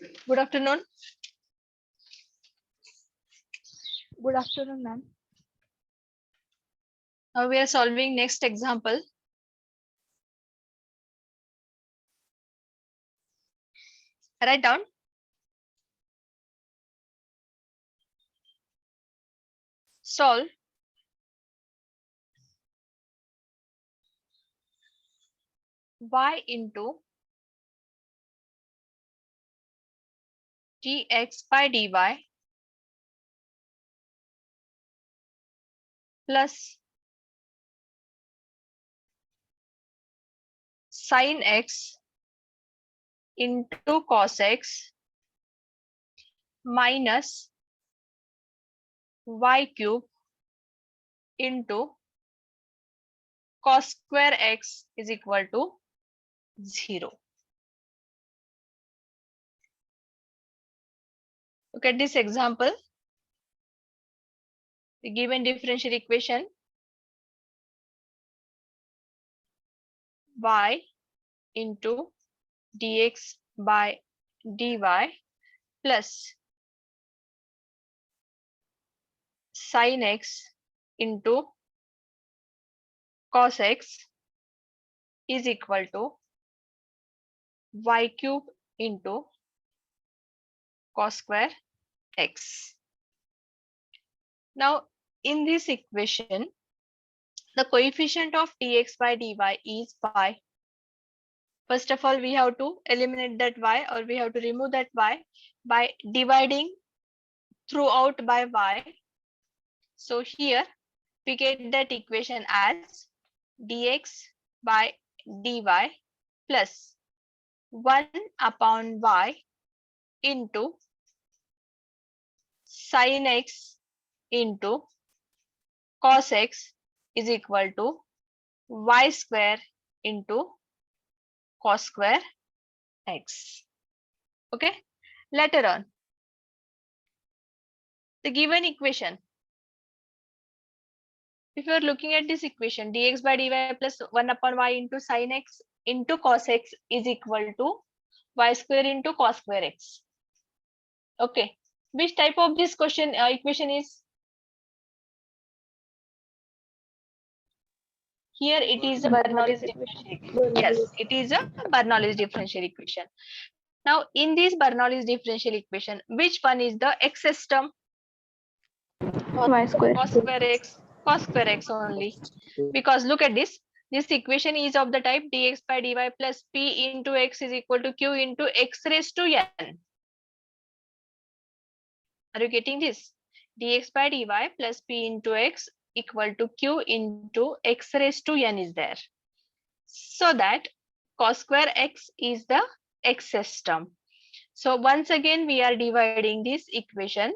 Good afternoon. Good afternoon, ma'am. Now we are solving next example. Write down. Solve y into dx by dy plus sin x into cos x minus y cube into cos square x is equal to 0. Look at this example. The given differential equation y into dx by dy plus sin x into cos x is equal to y cube into cos square x. Now, in this equation, the coefficient of dx by dy is y. First of all, we have to eliminate that y, or we have to remove that y by dividing throughout by y. So here we get that equation as dx by dy plus 1 upon y into sin x into cos x is equal to y square into cos square x. Okay, later on, the given equation, if you are looking at this equation, dx by dy plus 1 upon y into sin x into cos x is equal to y square into cos square x. Okay, which type of this question equation is? Here it is a Bernoulli's differential equation. Yes, it is a Bernoulli's differential equation. Now, in this Bernoulli's differential equation, which one is the x system? Y square. Cos square x only. Because look at this. This equation is of the type dx by dy plus p into x is equal to q into x raised to n. Are you getting this? Dx by dy plus p into x equal to q into x raised to n is there. So that cos square x is the x system. So once again, we are dividing this equation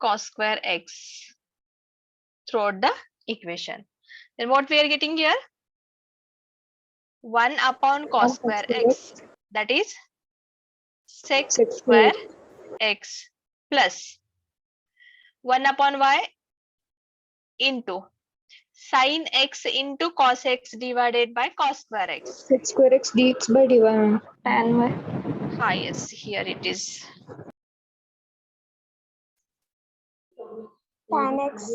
cos square x throughout the equation. Then what we are getting here? 1 upon cos square x, that is sec square x plus 1 upon y into sin x into cos x divided by cos square x. Sec square x dx by dy. Tan y. Ah, yes, here it is. Tan x.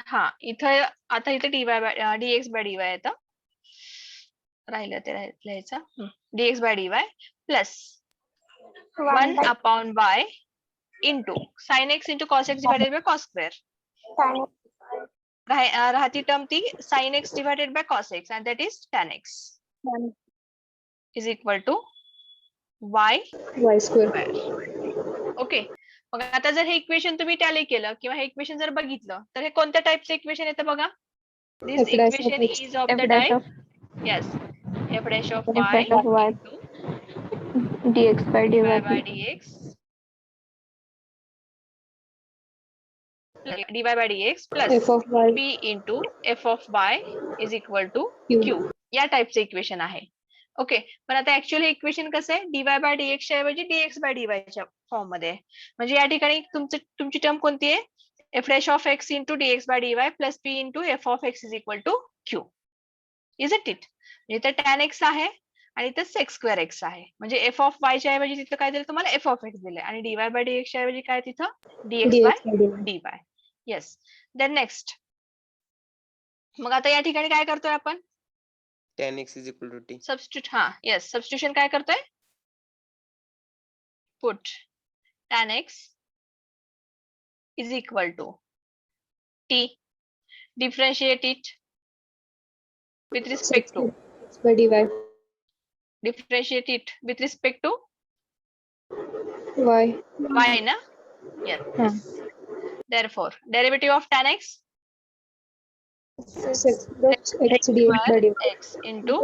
हा, इथं आता इथे dx by dy येतं. राहिलं ते लिहायचं. dx by dy plus 1 upon y into sin x into cos x divided by cos square. राहती term ती sin x divided by cos x, and that is tan x is equal to y square. Okay. मग आता जर हे equation तुम्ही tally केलं किंवा हे इक्वेशन जर बघितलं तर हे कोणत्या टाइपचं इक्वेशन येतं बघा? This equation is of the type yes f dash of y into dx by dy by dx dy by dx plus f of y p into f of y is equal to q. या टाइपचं equation आहे. Okay, पण आता actually equation कसं आहे? dy bye dx च्या ऐवजी dx bye dy च्या form मध्ये आहे. म्हणजे या ठिकाणी तुमची टर्म कोणती आहे? f dash of x into dx by dy plus p into f of x is equal to q. Is it it? म्हणजे इथं tan x आहे आणि इथं sec square x आहे. म्हणजे f of y च्या ऐवजी तिथं काय दिलं तुम्हाला f of x दिलंय आणि dy by dx च्या ऐवजी काय तिथं dx by dx by dy. dy. Yes. Then next. मग आता या ठिकाणी काय करतोय आपण? tan x is equal to t. Substitute. हा येस, सबस्टिट्यूशन काय करतोय? Put tan x is equal to t. Differentiate it with respect to. X by dy. Differentiate it with respect to Y. y na? Yes. हाँ. Therefore, derivative of tan x X dx by dy. x into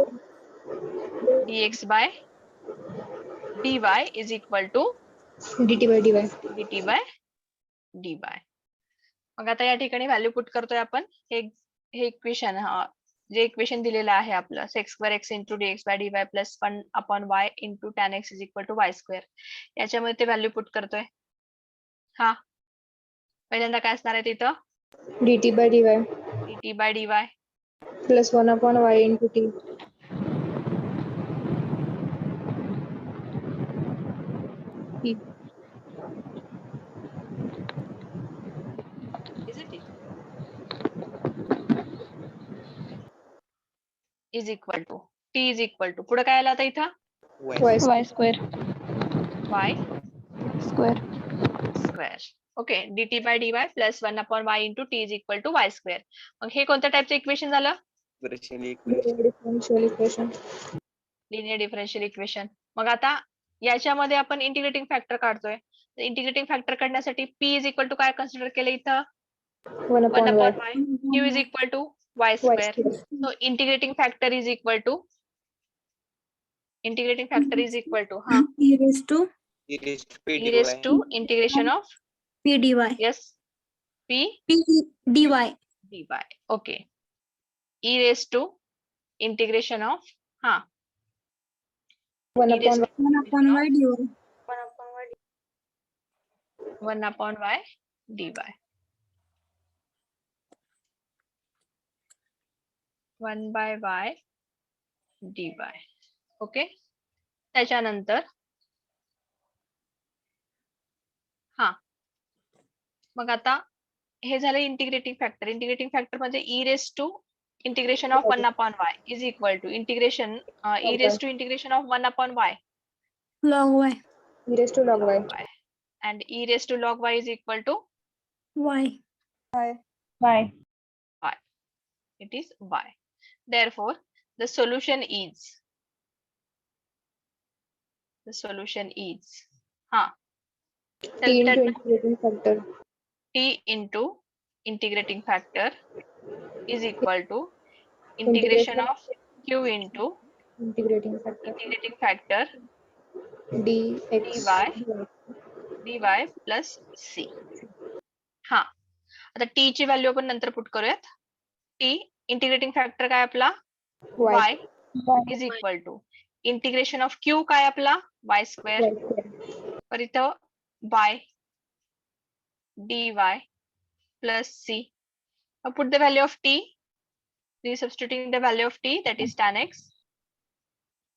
dx by dy is equal to dt by dy. dt by dy. मग आता या ठिकाणी value put करतोय आपण. हे equation, जे equation दिलेलं आहे आपलं sec square x into dx by dy plus 1 upon y into tan x is equal to y square. याच्यामध्ये ते व्हॅल्यू पुट करतोय. हा पहिल्यांदा काय असणार आहे तिथं? dt by dy dt by dy plus 1 upon y into t. T. is it is equal to t is equal to पुढे काय आलं आता इथं? y Y square. square. y Square. square. Okay, dt by dy plus 1 upon y into t is equal to y square. मग हे कोणत्या टाइपचं equation झालं? Differential equation. Differential equation. Linear differential equation. मग आता याच्यामध्ये आपण इंटिग्रेटिंग फॅक्टर काढतोय. Integrating factor काढण्यासाठी p इज इक्वल टू काय कन्सिडर केलं इथं? 1 1 upon y. upon y. q is equal to y Y square. square. So integrating factor is equal to ha e raised to e raised to p e raised to integration of p dy. yes p p dy. dy. Okay. E raised to integration of 1 e raised upon to 1 upon y dy. 1 upon y dy. 1 by y dy. Okay. त्याच्यानंतर मग आता हे झालं integrating factor. Integrating factor म्हणजे e raised to integration of 1 upon y is equal to integration e raised to integration of 1 upon y log y. e raised to log y. and e raised to log y is equal to y. Y. it is y. Therefore, the solution is T into integrating factor. t into integrating factor is equal to integration of q into integrating factor. integrating factor dx dy plus c. आता t ची value आपण नंतर put करूयात. t integrating factor काय आपला y is equal to integration of q काय आपला y square पर इथं y dy plus c. Now put the value of t, resubstituting the value of t, that is tan x.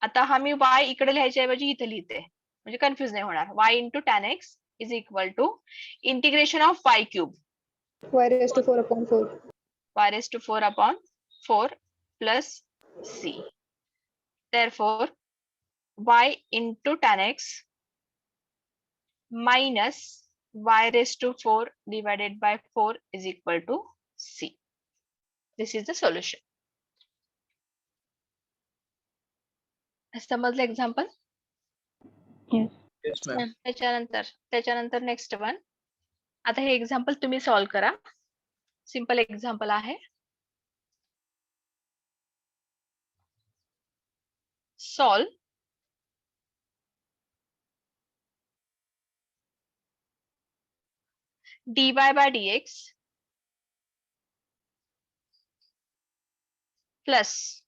आता हा मी y इकडे लिहायच्या ऐवजी इथे लिहिते म्हणजे कन्फ्युज नाही होणार. y into tan x is equal to integration of y cube y raised to 4 upon 4. y raised to 4 upon 4 plus c. Therefore, y into tan x minus y raised to 4 divided by 4 is equal to c. This is the solution. समजलं example? Yes, ma'am. त्याच्यानंतर next one. आता हे example तुम्ही solve करा. Simple example आहे. Solve dy by dx plus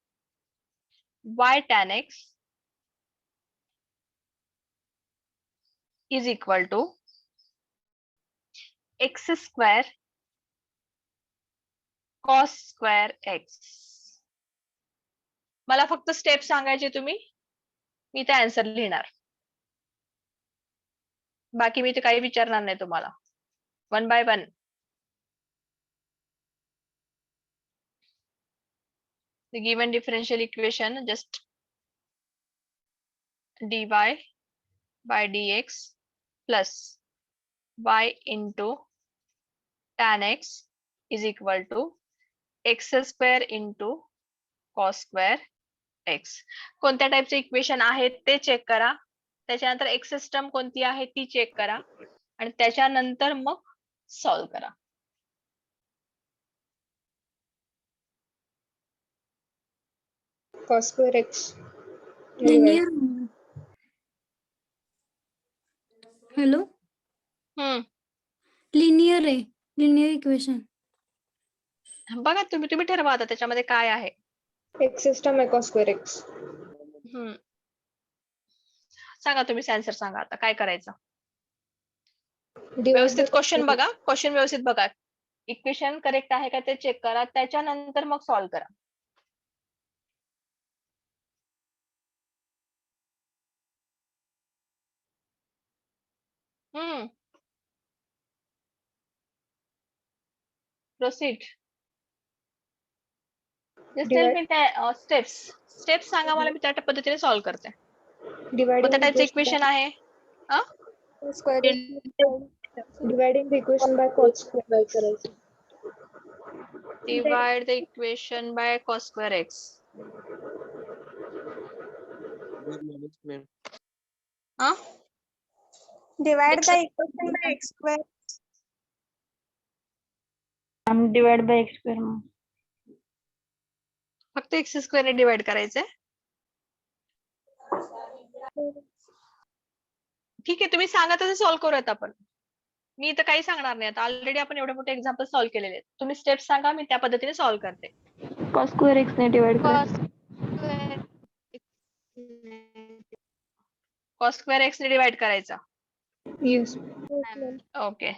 y tan x is equal to x square cos square x मला फक्त step सांगायचे तुम्ही, मी ते आन्सर लिहिणार. बाकी मी ते काही विचारणार नाही तुम्हाला. 1 by 1. The given differential equation, just dy by dx plus y into tan x is equal to x square into cos square x. कोणत्या टाइपचे इक्वेशन आहे ते चेक करा. त्याच्यानंतर एक्स सिस्टम कोणती आहे ती चेक करा आणि त्याच्यानंतर मग सॉल्व करा. cos square x. Linear. Hello. Linear आहे. Linear equation. बघा तुम्ही ठरवा आता त्याच्यामध्ये काय आहे. X system आहे cos square x. सांगा तुम्ही आन्सर सांगा आता काय करायचं. Divide व्यवस्थित by क्वेश्चन बघा, क्वेश्चन व्यवस्थित बघा. इक्वेशन करेक्ट आहे का ते चेक करा, त्याच्यानंतर मग सॉल्व करा. प्रोसीड. जस्ट टेल मी त्या स्टेप्स सांगा मला, मी त्या पद्धतीने सॉल्व करते. कोणत्या टाइपचं इक्वेशन आहे. square dividing the equation by cos square x करायचं. Divide the equation by cos square x. Divide the equation by x square. Divide by x square. फक्त एक्स स्क्वेअर ने डिवाइड करायचंय. ठीक आहे, तुम्ही सांगा तसं सॉल्व करूयात आपण. मी तर काही सांगणार नाही आता, ऑलरेडी आपण एवढे मोठे एक्झाम्पल सॉल्व केलेले आहेत. तुम्ही स्टेप्स सांगा, मी त्या पद्धतीने सॉल्व करते. cos square x ने डिवाइड करायचं. cos square x ने डिवाइड करायचा. Yes. Okay.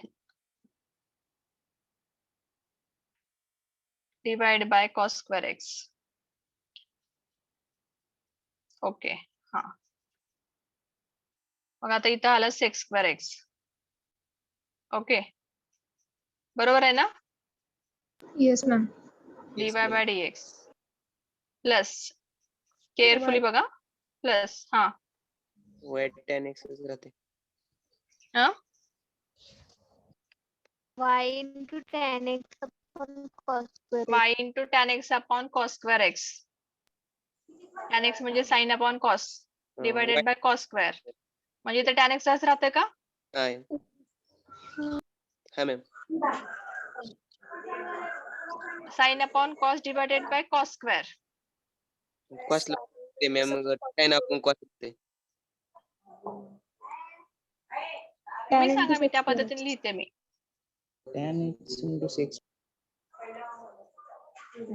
Divide by cos square x. Okay. हा, मग आता इथं आलं sec square x. ओके, बरोबर आहे ना. Yes ma'am. dy by dx plus, carefully बघा, प्लस वेट tan x राहते. Y into tan x upon cos square x. y into tan x upon cos square x. tan x म्हणजे sin upon cos divided by cos square. म्हणजे इथे tan x असं राहतंय का. हा ma'am. sin upon cos divided by cos square. cos लागते ma'am, मग tan आपण cos लागते. तुम्ही सांगा, मी त्या पद्धतीने लिहिते. मी tan x into sec.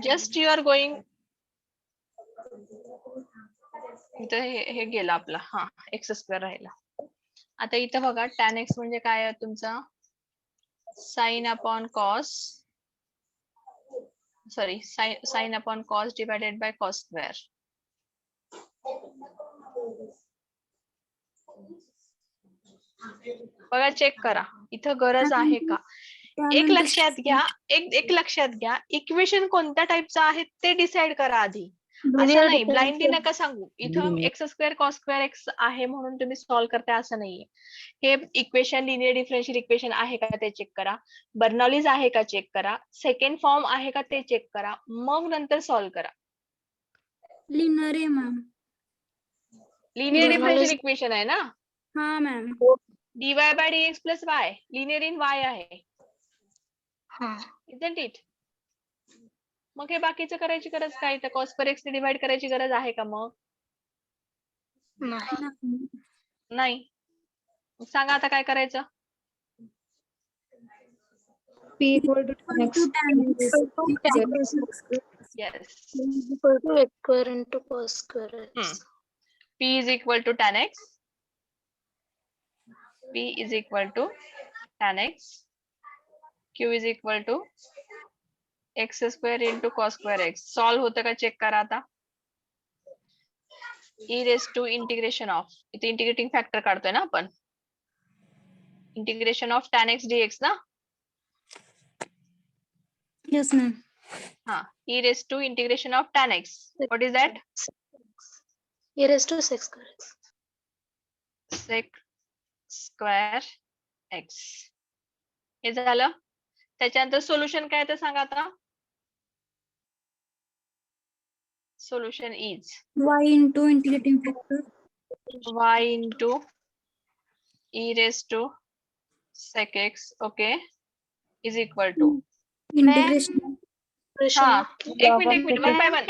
Just you are going. इथं हे गेलं आपला एक्स स्क्वेअर राहिला. आता इथं बघा tan x म्हणजे काय आहे तुमचा, sin upon cos, sorry sin upon cos divided by cos square. बघा चेक करा, इथं गरज आहे का. एक लक्षात घ्या, एक लक्षात घ्या, इक्वेशन कोणत्या टाइपचं आहे ते डिसाइड करा आधी. असं नाही ब्लाइंडली नका सांगू. इथं x square cos square x आहे म्हणून तुम्ही सॉल्व्ह करताय असं नाहीये. हे इक्वेशन लिनियर डिफरन्शियल इक्वेशन आहे का ते चेक करा, बर्नॉलीज आहे का चेक करा, सेकंड फॉर्म आहे का ते चेक करा, मग नंतर सॉल्व्ह करा. लिनियर आहे मॅम. लिनियर डिफरन्शियल इक्वेशन आहे ना. हा ma'am. dy by dx plus y linear in y आहे. isn't it? मग हे बाकीचं करायची गरज काय, तर cos per x ने डिवाइड करायची गरज आहे का मग. नाही. मग सांगा आता काय करायचं. P equal to tan x. Yes. Equal to x square into cos square x. P is equal to tan x. P is equal to tan x. Q is equal to x square into cos square x. Solve होतं का check करा आता. e raised to integration of, इथे integrating factor काढतोय ना आपण, integration of tan x dx ना. Yes, ma'am. हा, e raised to integration of tan x. What is that? E raised to 6 square x. sec square x. हे झालं. त्याच्यानंतर solution काय ते सांगा आता. Solution is Y into integrating factor. y into e raised to sec x, okay, is equal to. Integration. हा, एक minute one by one.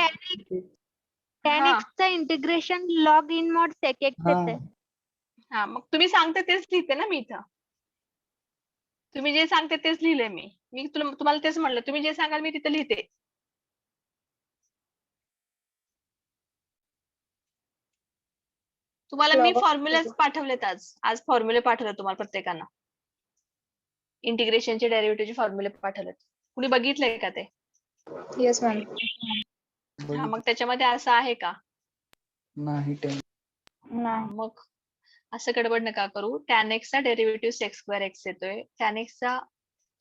tan हा. x चा integration log in mod sec x येते. हा, मग तुम्ही सांगते तेच लिहिते ना मी इथं. तुम्ही जे सांगते तेच लिहिले मी तुम्हाला तेच म्हणलं, तुम्ही जे सांगाल मी तिथे लिहिते. तुम्हाला मी Log of फॉर्म्युलाच पाठवलेत आज फॉर्म्युले पाठवले तुम्हाला प्रत्येकांना. इंटिग्रेशनचे डेरिव्हेटिव्हचे फॉर्म्युले पाठवलेत. कुणी बघितलंय का ते? Yes, ma'am. हा, मग त्याच्यामध्ये असं आहे का? नाही मग असं गडबड नका करू. tan x चा डेरिव्हेटिव्ह sec square x येतोय. tan x चा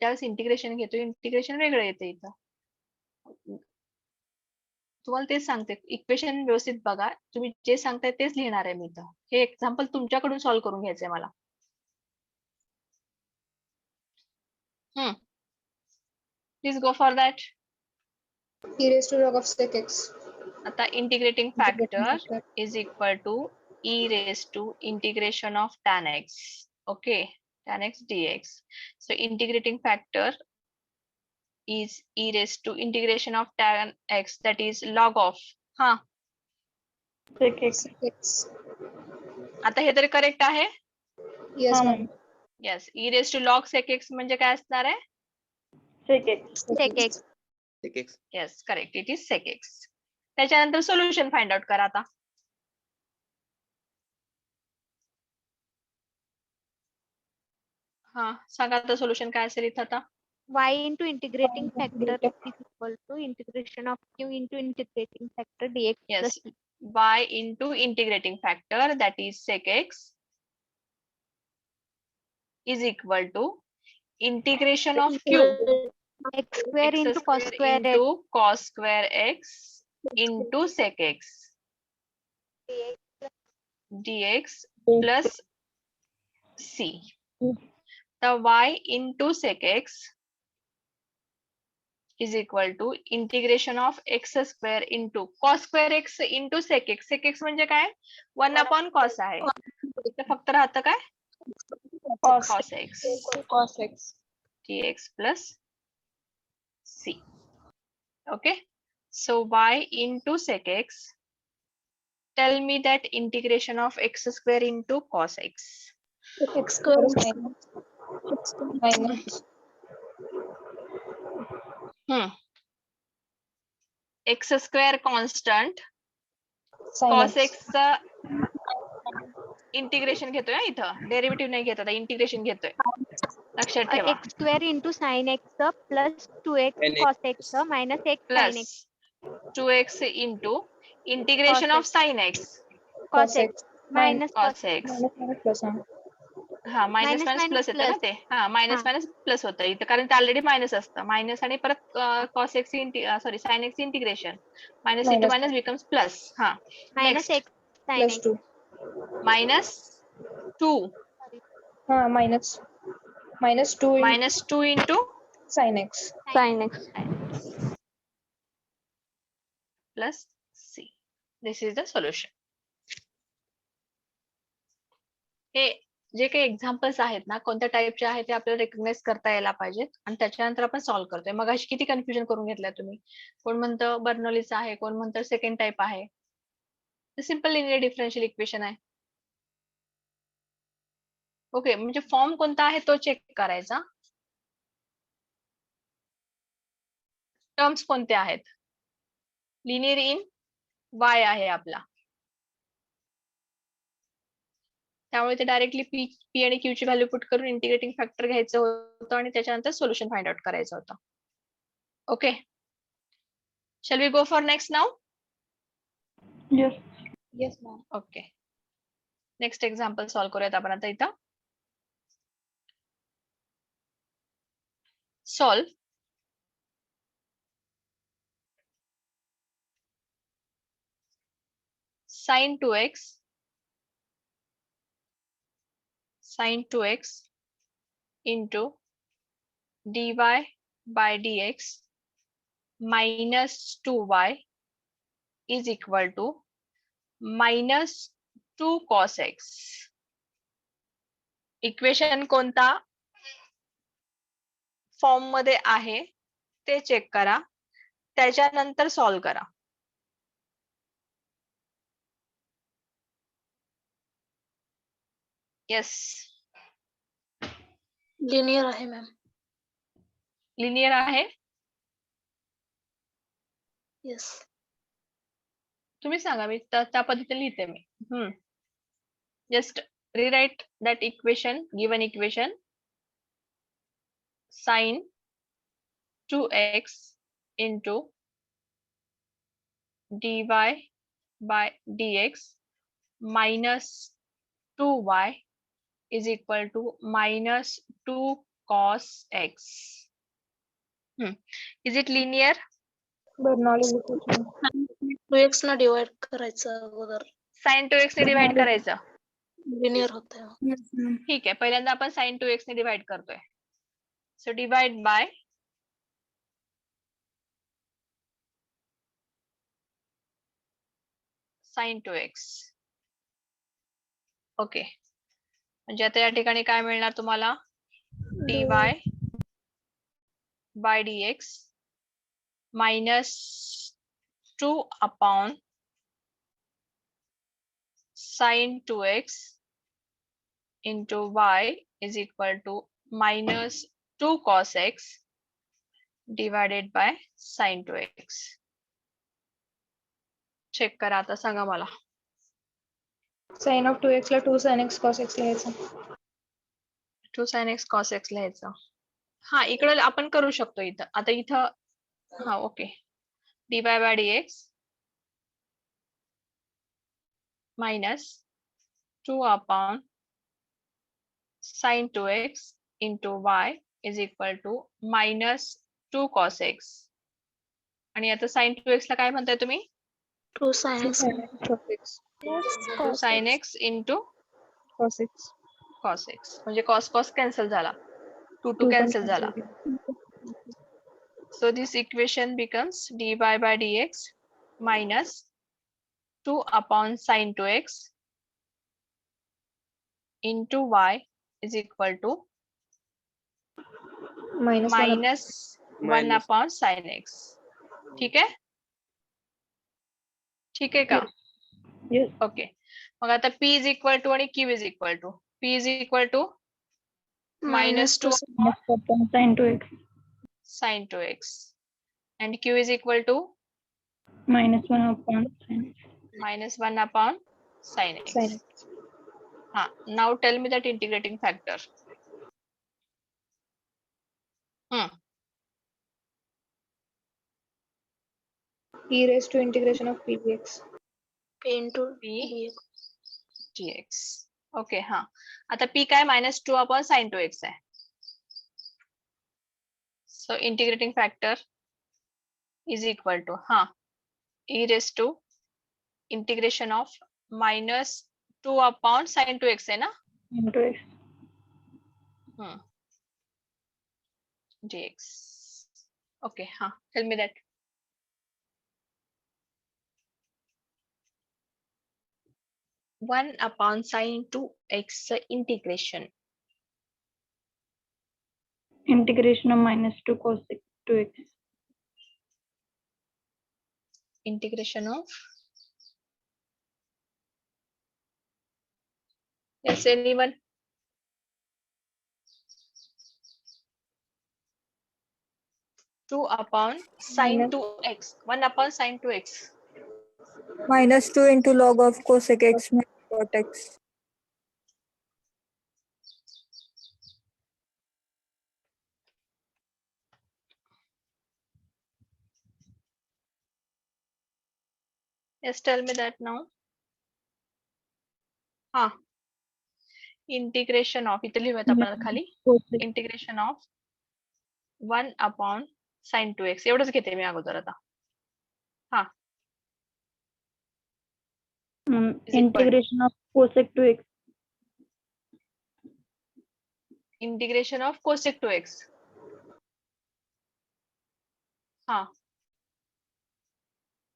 ज्यावेळेस इंटिग्रेशन घेतोय, इंटिग्रेशन वेगळं येतं इथं. तुम्हाला तेच सांगते, इक्वेशन व्यवस्थित बघा. तुम्ही जे सांगताय तेच लिहिणार आहे मी इथं. हे एक्झाम्पल तुमच्याकडून सॉल्व्ह करून घ्यायचंय मला. Please go for that. E raised to log of sec x. आता integrating factor is equal to e raised to integration of tan x. Okay, tan x dx. So integrating factor is e raised to integration of tan x, that is log of. हा, Sec x. आता हे तरी correct आहे. Yes, ma'am. Yes, e raised to log sec x म्हणजे काय असणार आहे? sec x. sec x. Yes, correct, it is sec x. त्याच्यानंतर सोल्युशन फाइंड आउट करा आता. हा, सांगा आता सोल्युशन काय असेल इथं आता. Y into integrating factor is equal to integration of q into integrating factor dx Yes, plus c. y into integrating factor, that is sec x, is equal to integration of q, X square x into cos square x. into cos square x into sec x dx plus c. The y into sec x is equal to integration of x square into cos square x into sec x. Sec x म्हणजे काय? 1 upon cos आहे. इथं फक्त राहतं काय? Cos x Cos x. dx plus c. Okay, so y into sec x, tell me that integration of x square into cos x. X square is minus. X square constant, Sin cos x. x चा integration घेतोय ना इथं, derivative नाही घेत, आता integration घेतोय. लक्षात ठेवा. X square into sin x plus 2x Sin cos x minus x sin plus x 2x into integration Cos of sine x. cos x minus cos cos x. Minus plus huh? हा, minus Minus minus plus minus येतं ना plus. ते. हा, minus हा. Minus plus होतं इथं, कारण ते ऑलरेडी मायनस असतं. मायनस आणि परत cos x sorry sin x integration. Minus into Minus. Minus becomes plus. हा, minus next x sin Plus x. 2. Minus 2 Minus 2 in minus 2 into sin x. Sin x. Plus c. This is the solution. हे जे काही examples आहेत ना, कोणत्या टाईपचे आहेत ते आपल्याला रेकग्नाइज करता यायला पाहिजेत, आणि त्याच्यानंतर आपण सॉल्व्ह करतोय. मग अशी किती कन्फ्युजन करून घेतलंय तुम्ही. कोण म्हणतं बर्नौलीचं आहे, कोण म्हणतं सेकंड टाईप आहे. सिंपल लिनियर डिफरन्शियल इक्वेशन आहे. ओके, म्हणजे फॉर्म कोणता आहे तो चेक करायचा. टर्म्स कोणते आहेत. लिनियर इन y आहे आपला, त्यामुळे ते डायरेक्टली पी आणि क्यू ची व्हॅल्यू पुट करून इंटिग्रेटिंग फॅक्टर घ्यायचं होतं आणि त्याच्यानंतर सोल्युशन फाइंड आउट करायचं होतं. Okay, shall we go for next now. Yes. Yes, ma'am. Okay. Next example solve करूयात आपण आता इथं. Solve sin 2x into dy by dx minus 2y is equal to minus 2 cos x. Equation कोणता form मध्ये आहे ते check करा, त्याच्यानंतर सॉल्व्ह करा. येस, लिनियर आहे मॅम. लिनियर आहे. येस. तुम्ही सांगा, मी त्या पद्धतीने लिहिते मी. Just rewrite that equation, given equation, sin 2x into dy by dx minus 2y is equal to minus 2 cos x. Is it linear? Bernoulli two x ना डिवाइड करायचं अगोदर. sin 2x ने डिवाइड करायचं. लिनियर होत आहे. Yes, ma'am. ठीक आहे, पहिल्यांदा आपण sin 2x ने डिवाइड करतोय. So divide by sin 2x. Okay, म्हणजे आता या ठिकाणी काय मिळणार तुम्हाला? dy by dx minus 2 upon sin 2x into y is equal to minus 2 cos x divided by sin 2x. Check करा आता, सांगा मला. साइन ऑफ 2x ला 2 sin x cos x लिहायचं. 2 sin x cos x लिहायचं. हा, इकडे आपण करू शकतो इथं. आता इथं हा okay, dy by dx minus 2 upon sin 2x into y is equal to minus 2 cos x. आणि आता sin 2x ला काय म्हणताय तुम्ही? 2 sin x. 2 sin x into cos x. cos x. म्हणजे cos cos कॅन्सल झाला, 2 कॅन्सल झाला. So this equation becomes dy by dx minus 2 upon sin 2x into y is equal to minus minus 1 Minus. upon sin x. ठीक आहे? ठीक आहे का? Yes. Okay, मग आता p is equal to आणि q is equal to. p is equal to minus 2 upon sin 2x. sin 2x and q is equal to minus 1 upon sin x. minus 1 upon sin x. Sin x. Now tell me that integrating factor. e raised to integration of p dx. p into p dx. dx. Okay, हा. आता p काय? minus 2 upon sin 2x आहे. So integrating factor is equal to e raised to integration of minus 2 upon sin 2x आहे ना? Into x. dx. Okay, tell me that. One upon sin 2x integration. Integration of minus 2 cos 2x. Integration of, yes, anyone? Two upon sin Minus. 2x. 1 upon sin 2x. minus 2 into log of cosec x minus cot x. Yes, tell me that now. हा integration of इथे लिहूयात आपण खाली cosec integration of 1 sin 2x एवढंच घेते मी अगोदर आता is equal to integration of cosec 2x integration of cosec 2x हा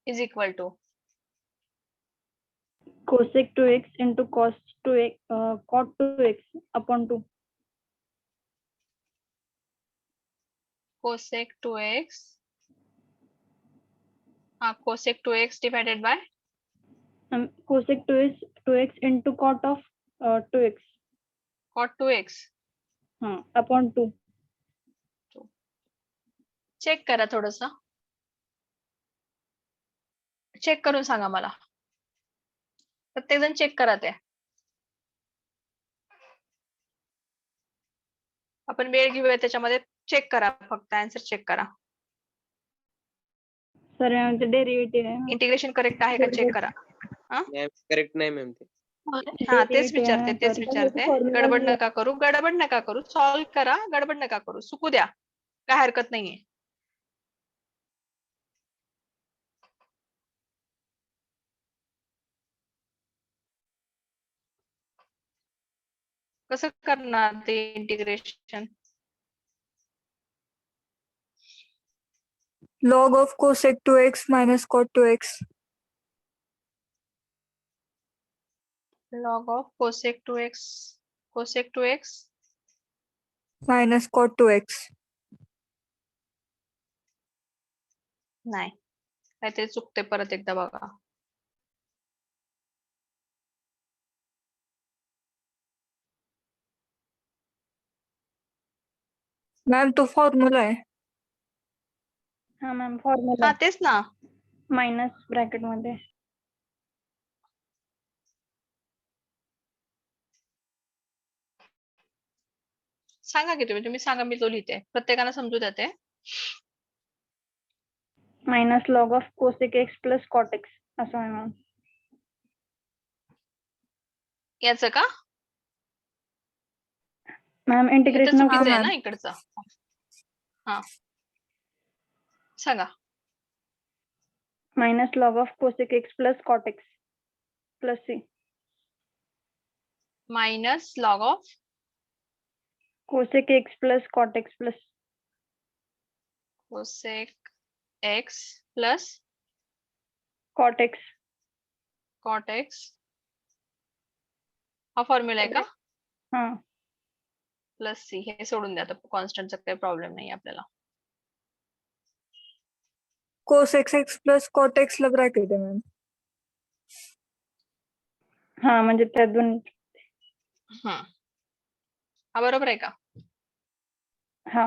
is equal to cosec 2x into cos 2x cot 2x upon 2 cosec 2x cosec 2x divided by cosec 2x into cot of 2x cot 2x upon 2 check करा थोडस check करून सांगा मला प्रत्येक जण check करा ते आपण वेळ घेऊया त्याच्यामध्ये चेक करा फक्त आन्सर चेक करा सर आमचे डेरिव्हेटिव्ह आहे इंटिग्रेशन करेक्ट आहे का चेक करा करेक्ट नाही मॅम ते हा तेच विचारते गडबड नका करू सॉल्व करा गडबड नका करू चुकू द्या काय हरकत नाहीये कसं करणार ते integration Log of cosec 2x minus cot 2x. log of cosec 2x Minus cot 2x. नाही काहीतरी चुकते परत एकदा बघा मॅम तो फॉर्म्युला आहे हा मॅम फॉर्म्युला हा तेच ना मायनस ब्रॅकेट मध्ये सांगा की तुम्ही सांगा मी तो लिहिते प्रत्येकाला समजू द्या ते minus log of cosec x plus cot x असं आहे मॅम याचं का मॅम इथं इंटिग्रेशन ऑफ चुकीचं आहे ma'am. ना इकडचं हा सांगा minus log of cosec x plus cot x plus c minus log of cosec x plus cot x plus cosec x plus cot x cot x हा फॉर्म्युला आहे का हा प्लस सी हे सोडून द्या आता कॉन्स्टंटचा काही प्रॉब्लेम नाही आपल्याला cos x plus cot x ला ब्रॅकेट आहे मॅम हा म्हणजे त्या दोन हा बरोबर आहे का हा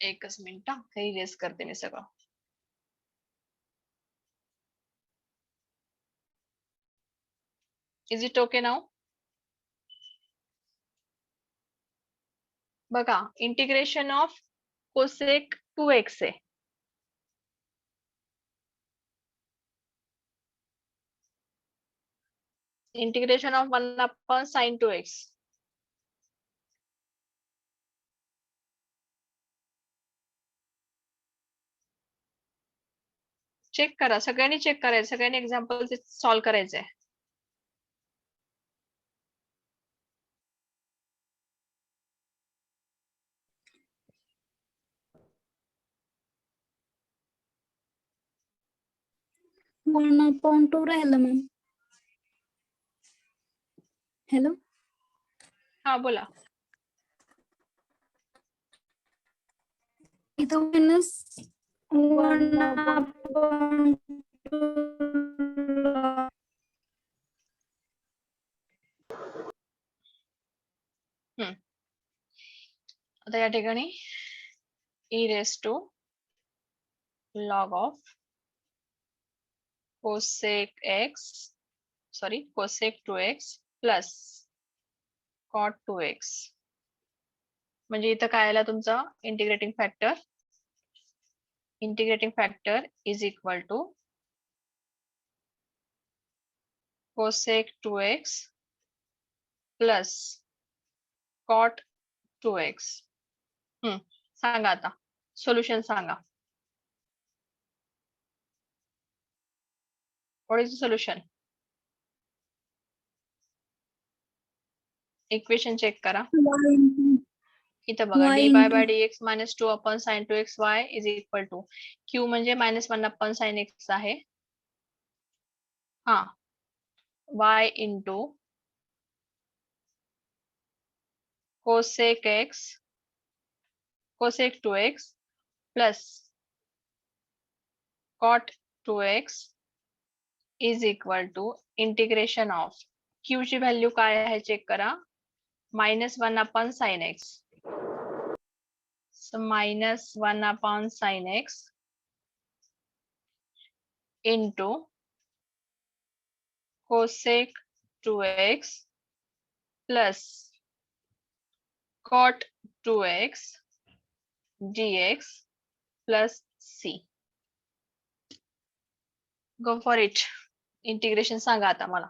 एकच मिनिट काही इरेज करते मी सगळं इज इट ओके नाव बघा इंटिग्रेशन ऑफ कोसेक 2x आहे integration of 1 sin 2x check करा सगळ्यांनी चेक करायचं सगळ्यांनी एक्झाम्पल सॉल्व्ह करायचंय वन अपॉन टू राहिलं मॅम हॅलो हा बोला इथं मायनस वन अपॉन टू आता या ठिकाणी e raised to log of cosec 2x plus cot 2x म्हणजे इथं काय आला तुमचा integrating factor is equal to cosec 2x plus cot 2x. सांगा आता सोल्युशन सांगा. What is the solution? Equation check करा. इथं बघा Y dy into- by dx minus 2 upon sin 2x y is equal to q म्हणजे -1 upon sin x आहे. हा y into cosec x cosec 2x plus cot 2x is equal to integration of q ची value काय आहे check करा. -1 upon sin x. So -1 upon sin x into cosec 2x plus cot 2x dx plus c. Go for it. Integration सांगा आता मला.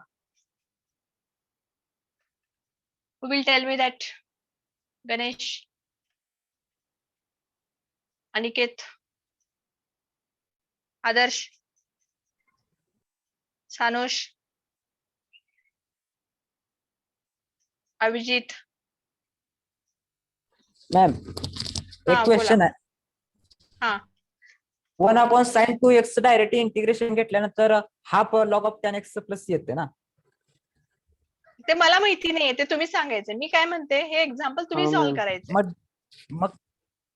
Who will tell me that? Ganesh, Aniket, Adarsh, Sanush, Abhijit. Ma'am हा, एक question बोला. आहे. हा 1 upon sine 2x direct integration घेतल्यानंतर half log of tan x plus येते ना. ते मला माहिती नाहीये, ते तुम्ही सांगायचं. मी काय म्हणते हे एक्झाम्पल तुम्ही सॉल्व्ह करायचे. मग मग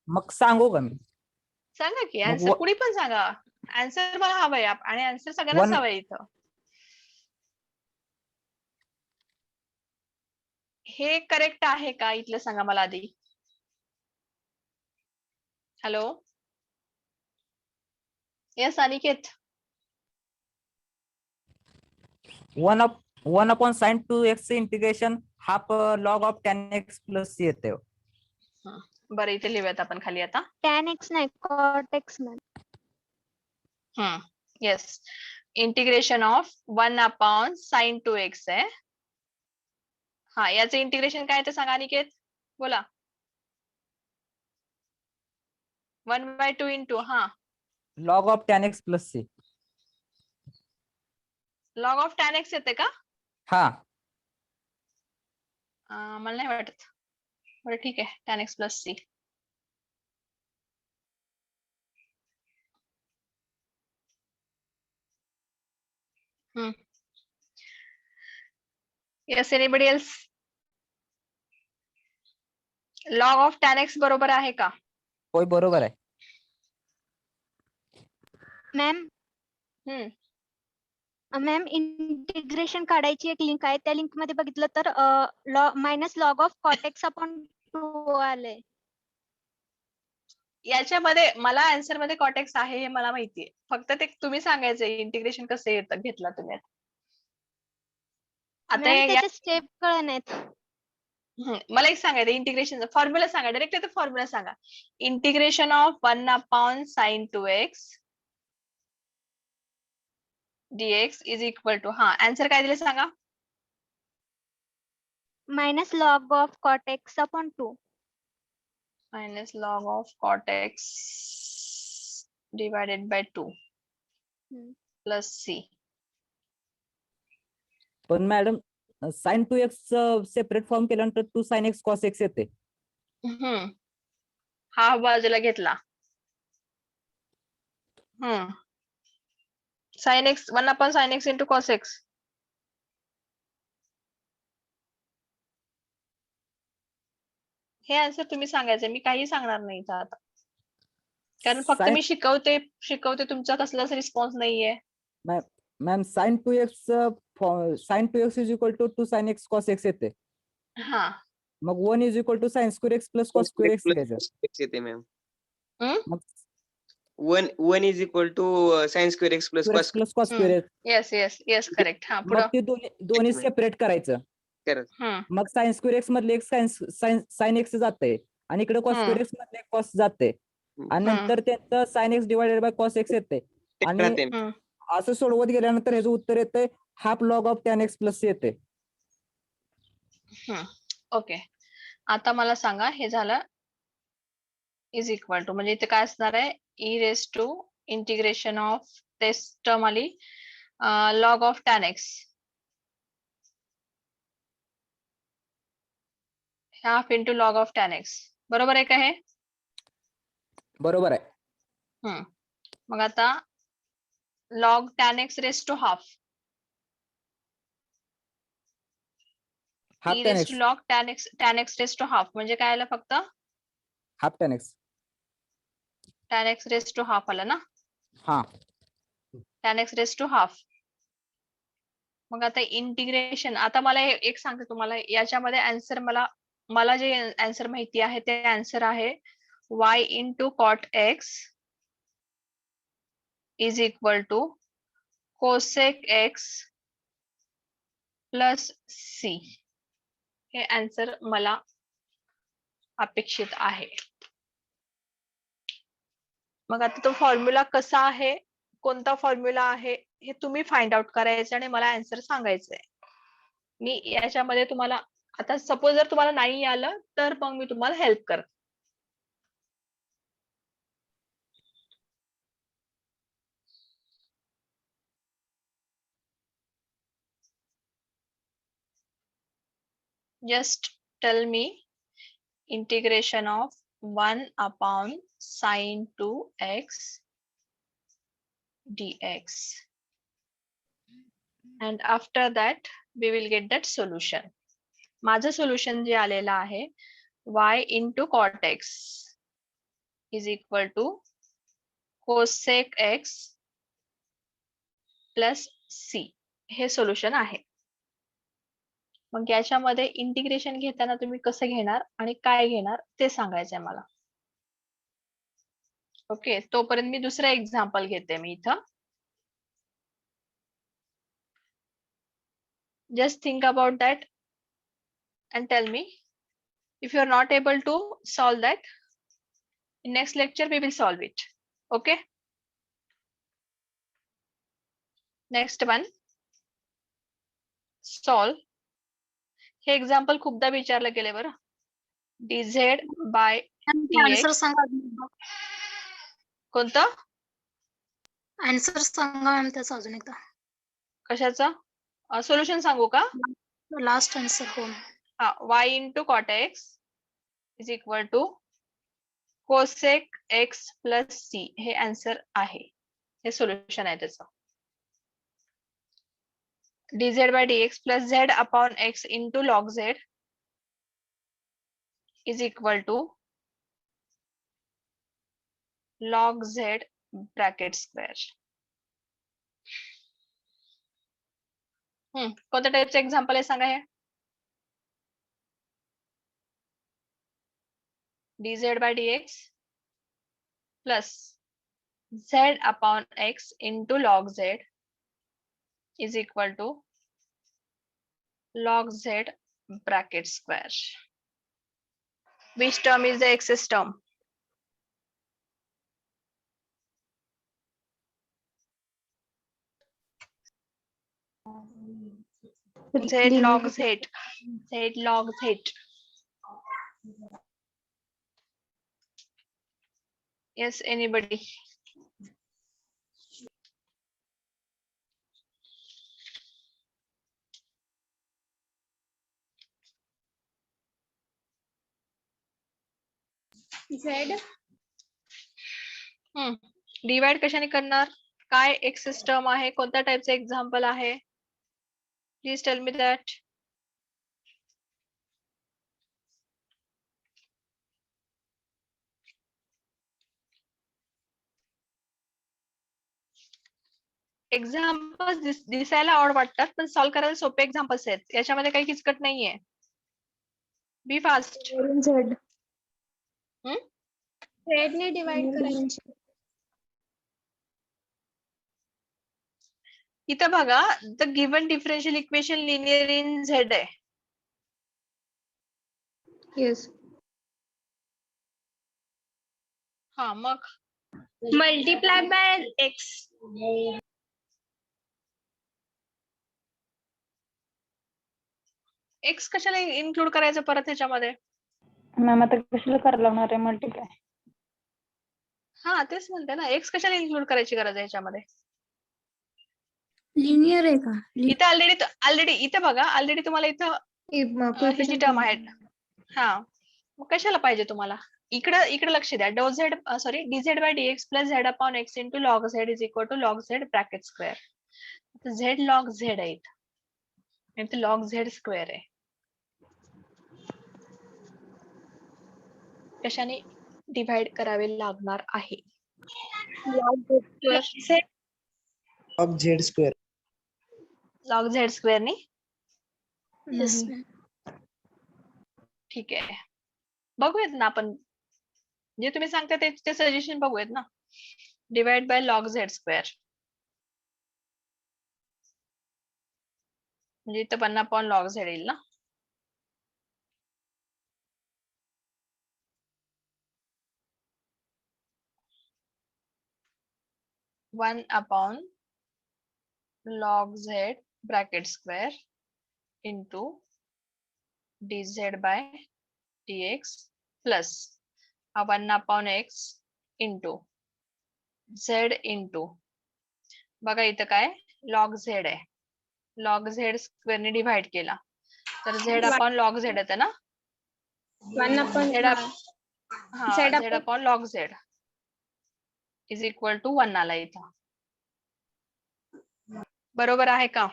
मग सांगू का मी. सांगा की मग आन्सर कुणी पण सांगा. आन्सर मला हवंय आणि आन्सर सगळ्यांनाच हवंय इथं. हे करेक्ट आहे का इथलं सांगा मला आधी. Hello yes Aniket. 1 upon sine 2x integration half log of tan x plus येते. बरं इथे लिहूयात आपण खाली आता. tan x नाही cot x ma'am. Yes integration of 1 upon sine 2x आहे. हा याचं इंटिग्रेशन काय ते सांगा अनिकेत. बोला. 1/2 into log of tan x plus c. Log of tan x येते का. हा मला नाही वाटत. बरं ठीक आहे tan x plus c. Yes anybody else. Log of tan x बरोबर आहे का. होय बरोबर आहे. मॅम मॅम इंटिग्रेशन काढायची एक लिंक आहे. त्या लिंक मध्ये बघितलं तर minus log of cot x upon 2 आले. याच्यामध्ये मला आन्सर मध्ये cot x आहे हे मला माहितीये. फक्त ते तुम्ही सांगायचंय इंटिग्रेशन कसं येतं घेतला तुम्ही आता. आता मॅम त्याचे स्टेप कळ नाहीत. मला एक सांगायचं इंटिग्रेशन फॉर्म्युला सांगा. डायरेक्ट फॉर्म्युला सांगा. Integration of 1 upon sine 2x dx is equal to answer काय दिले सांगा. Minus log of cot x upon 2. Minus log of cot x divided by 2 plus c. पण madam sine 2x separate form केल्यानंतर 2 sin x cos x येते. हा बाजूला घेतला. Sine x 1 upon sine x into cos x. हे answer तुम्ही सांगायचं. मी काही सांगणार नाही इथं आता. कारण फक्त मी शिकवते तुमचा कसलाच रिस्पॉन्स नाहीये. Ma'am sine 2x is equal to 2 sin x cos x येते. मग 1 is equal to sin square x plus cos square x घ्यायचं. येते मॅम. मग 1 is equal to sin square x plus cos plus cos square x. Yes yes yes correct. मग ते दोन्ही separate करायचं. मग sin square x मधले एक sin x जाते आणि इकडे cos square x मधले cos जाते आणि नंतर त्यांचं sin x divided bye cos x येते. आणि असं सोडवत गेल्यानंतर ह्याचं उत्तर येतंय half log of tan x plus येते. ओके, आता मला सांगा हे झालं इज इक्वल टू, म्हणजे इथे काय असणार आहे, e raise to integration of test term आली log of tan x half into log of tan x, बरोबर आहे का हे? बरोबर आहे. मग आता log tan x raise to half half e tan raise x to log tan x raise to half म्हणजे काय आलं, फक्त half tan x. tan x raise to half आलं ना, हा tan x raise to half. मग आता integration, आता मला एक सांगते तुम्हाला, याच्यामध्ये आन्सर मला जे आन्सर माहिती आहे ते आन्सर आहे y into cot x is equal to cosec x plus c. हे आन्सर मला अपेक्षित आहे. मग आता तो फॉर्म्युला कसा आहे, कोणता फॉर्म्युला आहे हे तुम्ही फाइंड आउट करायचं आणि मला आन्सर सांगायचंय. मी याच्यामध्ये तुम्हाला, आता सपोज जर तुम्हाला नाही आलं तर मग मी तुम्हाला हेल्प करते. Just tell me integration of 1 upon sine 2x dx, and after that we will get that solution. माझं सोल्युशन जे आलेलं आहे y into cot x is equal to cosec x plus c, हे सोल्युशन आहे. मग याच्यामध्ये integration घेताना तुम्ही कसं घेणार आणि काय घेणार ते सांगायचंय मला. ओके, तोपर्यंत मी दुसरा एक्झाम्पल घेते मी इथं. Just think about that and tell me. If you are not able to solve that, in next lecture we will solve it. Okay. Next one. Solve. हे एक्झाम्पल खूपदा विचारलं गेले बरं. dz by dx. कोणतं? Answer सांगा ma'am त्याचा अजून एकदा. कशाचा? सोल्युशन सांगू का? Last answer. हो. हा, y into cot x is equal to cosec x plus c, हे आन्सर आहे, हे सोल्युशन आहे त्याचं. dz by dx plus z upon x into log z is equal to log z bracket square. कोणत्या टाइपचं example आहे सांगा हे? dz by dx plus z upon x into log z is equal to log z bracket square. Which term is the excess term? Z log z. Z log z. Yes, anybody? Z. Divide कशाने करणार? काय access term आहे? कोणत्या टाइपचं example आहे? Please tell me that. Example दिसायला odd वाटतात पण solve करायला सोपे एक्झाम्पल्स आहेत. याच्यामध्ये काही किचकट नाहीये. बी फास्ट. झेड. झेडने डिवाइड करायचं. इथं बघा, the given differential equation linear in Z आहे. येस. हा, मग मल्टिप्लाय बाय एक्स. एक्स कशाला इन्क्लूड करायचं परत ह्याच्यामध्ये? मॅम आता कशाला करायला लागणार आहे मल्टिप्लाय? हा तेच म्हणते ना, एक्स कशाला इन्क्लूड करायची गरज आहे ह्याच्यामध्ये? लिनियर आहे का? इथे ऑलरेडी इथे बघा, ऑलरेडी तुम्हाला इथं ह्याची टर्म आहे. हा, मग कशाला पाहिजे तुम्हाला? इकडे लक्ष द्या. dz by dx plus z upon x into log z is equal to log z bracket square. z log z आहे इथं log z square आहे. कशाने डिवाइड करावे लागणार आहे? log z square. log z square नी. Yes, ma'am. ठीक आहे, बघूयात ना आपण जे तुम्ही सांगता ते सजेशन बघूयात ना. Divide by log z square म्हणजे इथं 1 अपॉन लॉग झेड येईल ना. One upon log z bracket square into dz by dx plus 1 upon x into z into बघा इथं काय लॉग झेड आहे, लॉग झेड स्क्वेअर ने डिवाइड केला तर झेड अपॉन लॉग झेड येतं ना. Z upon log z is equal to 1 आला इथं. बरोबर आहे का?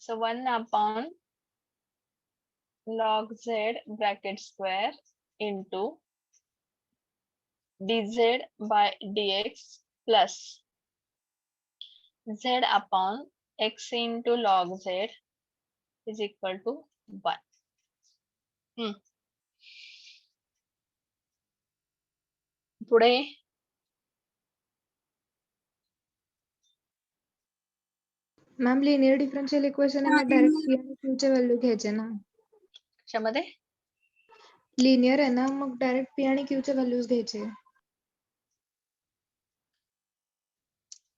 So 1 upon log z bracket square into dz by dx plus z upon x into log z is equal to 1. पुढे ma'am linear differential equation आहे, मग direct P आणि Q चे व्हॅल्यू घ्यायचे ना. कशामध्ये लिनियर आहे ना, मग डायरेक्ट पी आणि क्यू चे व्हॅल्यूज घ्यायचे.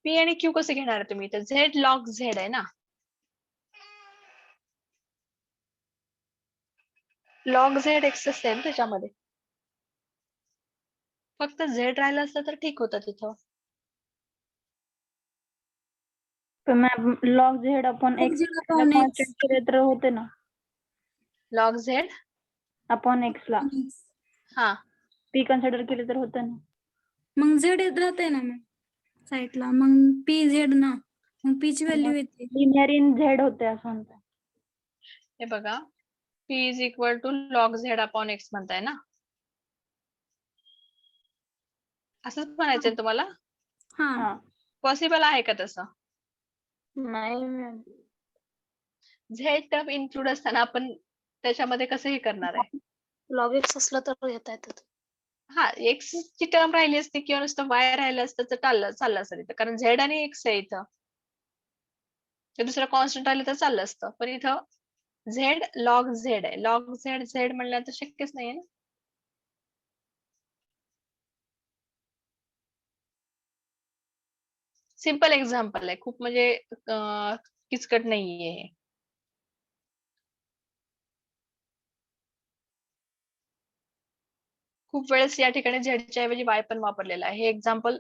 p आणि q कसे घेणार तुम्ही? तर z log z आहे ना, log z x असेल त्याच्यामध्ये. फक्त z राहिलं असतं तर ठीक होतं तिथं. तर ma'am log z upon x केले तर होते ना. log z अपॉन एक्स ला हा पी कन्सिडर केले तर होते ना. मग झेड येत राहते ना मॅम साईडला, मग पी झेड ना, मग पी ची व्हॅल्यू येते. लिनियर इन झेड होते असं म्हणतात. हे बघा p is equal to log z upon x म्हणताय ना, असंच म्हणायचंय तुम्हाला? हा पॉसिबल आहे का तसं? नाही मॅम. झेड टर्म इन्क्लूड असताना आपण त्याच्यामध्ये कसं हे करणार आहे? लॉग एक्स असलं तर येता येतात. हा एक्स ची टर्म राहिली असती किंवा नुसतं वाय राहिलं असतं तर चाललं असतं इथं, कारण झेड आणि एक्स आहे इथं. ते दुसरं कॉन्स्टंट राहिलं तर चाललं असतं, पण इथं झेड लॉग झेड आहे. लॉग झेड झेड म्हणलं तर शक्यच नाहीये ना. सिंपल एक्झाम्पल आहे, खूप म्हणजे किचकट नाहीये हे. खूप वेळेस या ठिकाणी झेडच्या ऐवजी वाय पण वापरलेला आहे. हे एक्झाम्पल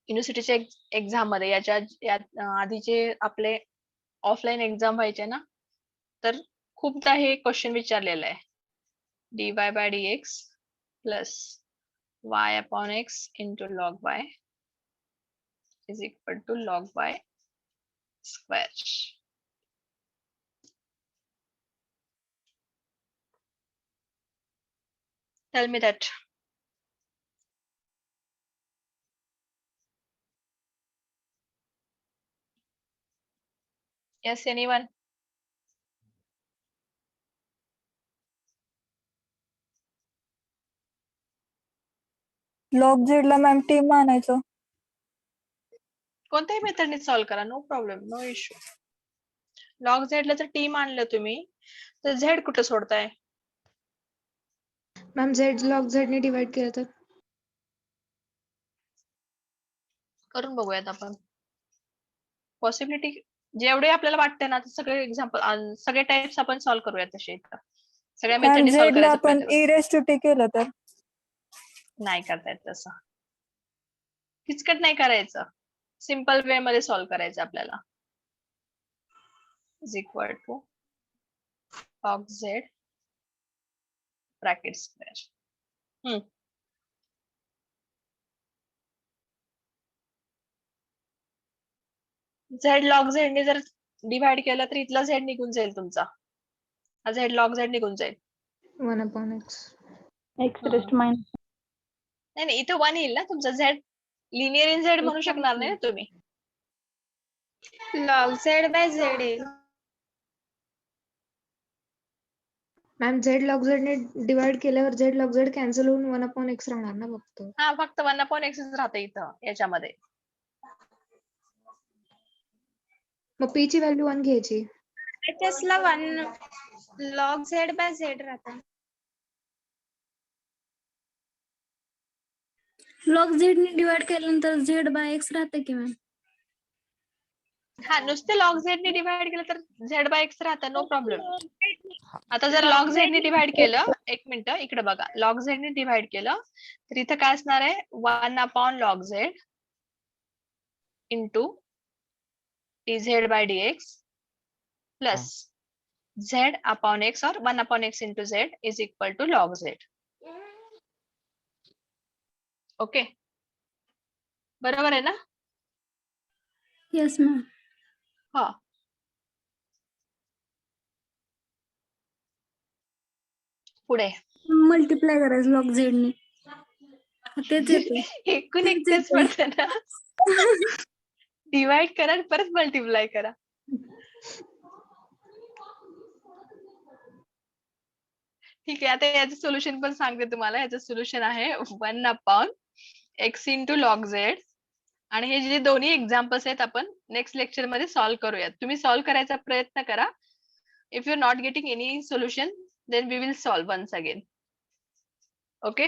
युनिव्हर्सिटीच्या एक्झाम मध्ये या आधीचे आपले ऑफलाईन एक्झाम व्हायचे ना, तर खूपदा हे क्वेश्चन विचारलेलं आहे. dy by dx plus y upon x into log y is equal to log y square. Tell me that. Yes, anyone? Log z ला मॅम टी मानायचं. कोणत्याही मेथडने सॉल्व्ह करा, no problem, no issue. Log z ला जर T मानलं तुम्ही तर झेड कुठं सोडताय? मॅम झेड लॉग झेड ने डिवाइड केलं तर करून बघूयात आपण. पॉसिबिलिटी जेवढे आपल्याला वाटते ना, ते सगळे एक्झाम्पल सगळे टाइप्स आपण सॉल्व्ह करूया तसे इथं. सगळ्या मॅम मेथडने झेड सॉल्व्ह ला करायचा आपण प्रयत्न करू. e raised to t केलं तर नाही करता येत तसं. किचकट नाही करायचं. सिम्पल वे मध्ये सॉल्व्ह करायचं आपल्याला. Is equal to log z bracket square. z log z ने जर डिवाइड केलं तर इथला z निघून जाईल तुमचा. हा z log z निघून जाईल. 1/x. एक्स रेस्ट मायनस नाही इथं 1 येईल ना तुमचा z. लिनियर इन z म्हणू शकणार नाही ना तुम्ही. log z by z येईल. मॅम z log z ने डिवाइड केल्यावर z log z कॅन्सल होऊन 1/x राहणार ना फक्त. हा फक्त 1/x राहते इथं याच्यामध्ये. मग p ची व्हॅल्यू 1 घ्यायची. ला 1 log z by z राहतं. log z ने डिवाइड केल्यानंतर z by x राहते की मॅम. हा नुसते log z ने डिवाइड केलं तर z by x राहतं, नो प्रॉब्लेम. आता जर log z ने डिवाइड केलं, एक मिनिट इकडे बघा, log z ने डिवाइड केलं तर इथं काय असणार आहे 1/log z into dz by dx plus z/x और 1/x into z is equal to log z. Okay बरोबर आहे ना? Yes ma'am. हा. पुढे मल्टिप्लाय करायचं log z ने. तेच येते. एकूण एक तेच पडतं ना. डिवाइड करा आणि परत मल्टिप्लाय करा. ठीक आहे, आता याचं सोल्युशन पण सांगते तुम्हाला. याचं सोल्युशन आहे 1/x इंटू log z. आणि हे जे दोन्ही एक्झाम्पल्स आहेत आपण नेक्स्ट लेक्चर मध्ये सॉल्व्ह करूयात. तुम्ही सॉल्व्ह करायचा प्रयत्न करा. If you are not getting any solution then we will solve once again. Okay,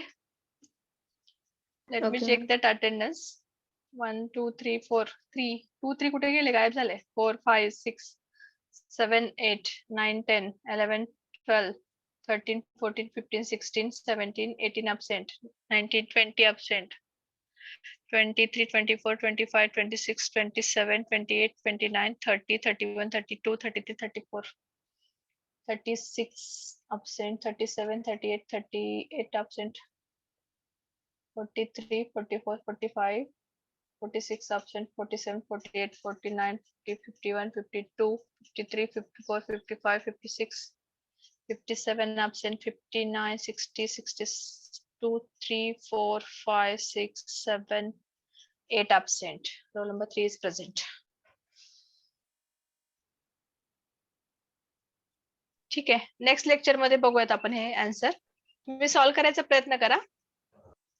let me Okay, check ma'am. That attendance. 1 2 3 4 3 2 3 कुठे गेले, गायब झाले. 4 5 6 7 8 9 10 11 12 13 14 15 16 17 18 absent, 19 20 absent, 23 24 25 26 27 28 29 30 31 32 33 34 36 absent, 37 38 38 absent, 43 44 45 46 absent, 47 48 49 50 51 52 53 54 55 56 57 absent, 59 60 62 3 4 5 6 7 8 absent. Roll number 3 is present. ठीक आहे, next lecture मध्ये बघूयात आपण हे आन्सर. तुम्ही सॉल्व्ह करायचा प्रयत्न करा.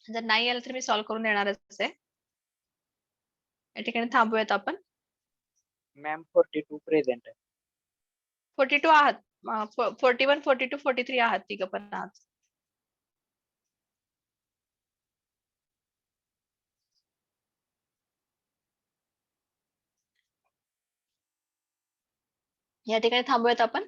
जर नाही आलं तर मी सॉल्व्ह करून देणारच आहे. या ठिकाणी थांबूयात आपण. मॅम 42 प्रेझेंट आहे. 42 आहात. 41 42 43 आहात, तिघं पण आहात. या ठिकाणी थांबूयात आपण.